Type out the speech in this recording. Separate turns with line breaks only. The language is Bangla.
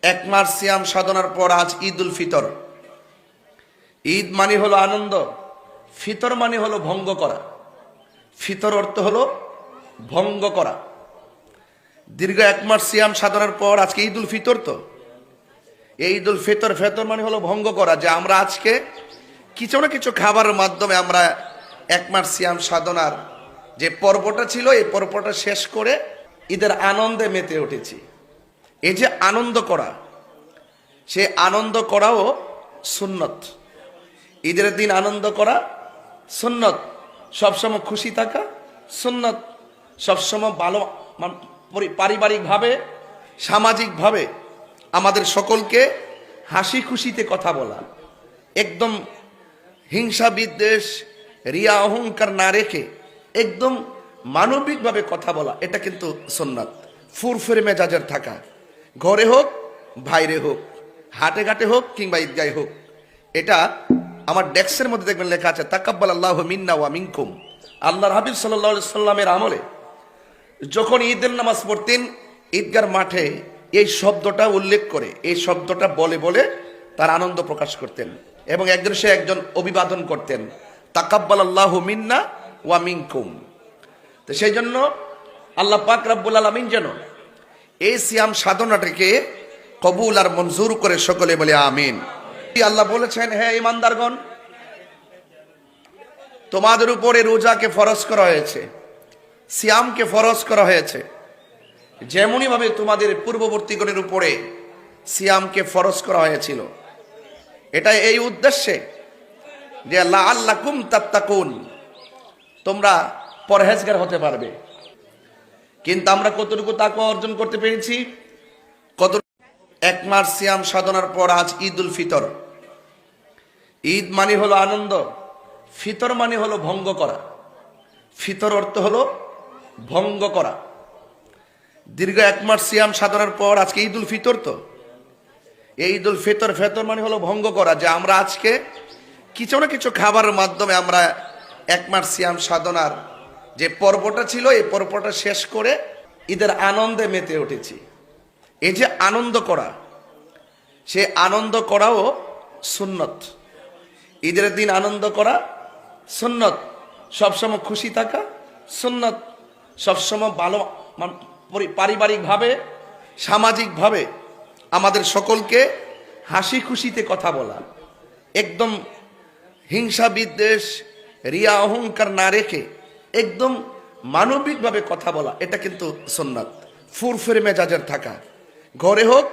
এক মাস সিয়াম সাধনার পর আজ ঈদ উল ফিতর। ঈদ মানে হলো আনন্দ, ফিতর মানে হলো ভঙ্গ করা। ফিতর অর্থ হলো ভঙ্গ করা। দীর্ঘ এক মাস সিয়াম সাধনার পর আজকে ঈদ উল ফিতর। তো এই ঈদ উল ফিতর, ফেতর মানে হলো ভঙ্গ করা, যে আমরা আজকে কিছু না কিছু খাবারের মাধ্যমে আমরা এক মাস সিয়াম সাধনার যে পর্বটা ছিল এই পর্বটা শেষ করে ঈদের আনন্দে মেতে উঠেছি। এই যে আনন্দ করা, সে আনন্দ করাও সুন্নত। ঈদের দিন আনন্দ করা সুন্নত, সবসময় খুশি থাকা সুন্নত, সবসময় ভালো পারিবারিকভাবে সামাজিকভাবে আমাদের সকলকে হাসি খুশিতে কথা বলা, একদম হিংসা বিদ্বেষ রিয়া অহংকার না রেখে একদম মানবিকভাবে কথা বলা, এটা কিন্তু সুন্নাত। ফুরফুরে মেজাজের থাকা, ঘরে হোক বাইরে হোক, হাটে ঘাটে হোক কিংবা ঈদগাহে হোক। এটা আমার ডেস্কের মধ্যে দেখবেন লেখা আছে তাকাব্বাল আল্লাহু মিন্না ওয়া মিনকুম। আল্লাহর হাবিব সাল্লাল্লাহু আলাইহি সাল্লামের আমলে যখন ঈদের নামাজ পড়তেন ঈদগার মাঠে এই শব্দটা উল্লেখ করে, এই শব্দটা বলে বলে তার আনন্দ প্রকাশ করতেন এবং একজন সে একজন অভিবাদন করতেন, তাকাব্বাল আল্লাহু মিন্না ওয়া মিনকুম। তো সেই জন্য আল্লাহ পাক রব্বুল আলামিন যেন এই সিয়াম সাধনাটাকে কবুল আর মঞ্জুর করে সকলে বলে আমিন। আল্লাহ বলেছেন, হে ঈমানদারগণ, তোমাদের উপরে রোজাকে ফরজ করা হয়েছে, সিয়ামকে ফরজ করা হয়েছে, যেমনই ভাবে তোমাদের পূর্ববর্তীগণের উপরে সিয়ামকে ফরজ করা হয়েছিল। এটা এই উদ্দেশ্যে যে লাআল্লাকুম তাত্তাকুন, তোমরা পরহেজগার হতে পারবে। কিন্তু আমরা কতটুকু তাকওয়া অর্জন করতে পেরেছি? কত এক মাস সিয়াম সাধনার পর আজ ঈদ উল ফিতর। ঈদ মানে হলো আনন্দ, ফিতর মানে হলো ভঙ্গ করা। ফিতর অর্থ হলো ভঙ্গ করা। দীর্ঘ এক মাস সিয়াম সাধনার পর আজকে ঈদ উল ফিতর। তো এই ঈদ উল ফিতর, ফেতর মানে হলো ভঙ্গ করা, যে আমরা আজকে কিছু না কিছু খাবারের মাধ্যমে আমরা এক মাস সিয়াম সাধনার যে পর্বটা ছিল এই পর্বটা শেষ করে ঈদের আনন্দে মেতে উঠেছি। এই যে আনন্দ করা, সে আনন্দ করাও সুন্নত। ঈদের দিন আনন্দ করা সুন্নত, সবসময় খুশি থাকা সুন্নত, সবসময় ভালো পারিবারিকভাবে সামাজিকভাবে আমাদের সকলকে হাসি খুশিতে কথা বলা, একদম হিংসা বিদ্বেষ রিয়া অহংকার না রেখে একদম মানবিকভাবে কথা বলা, এটা কিন্তু সুন্নাত। ফুরফুরে মেজাজের থাকা, ঘরে হোক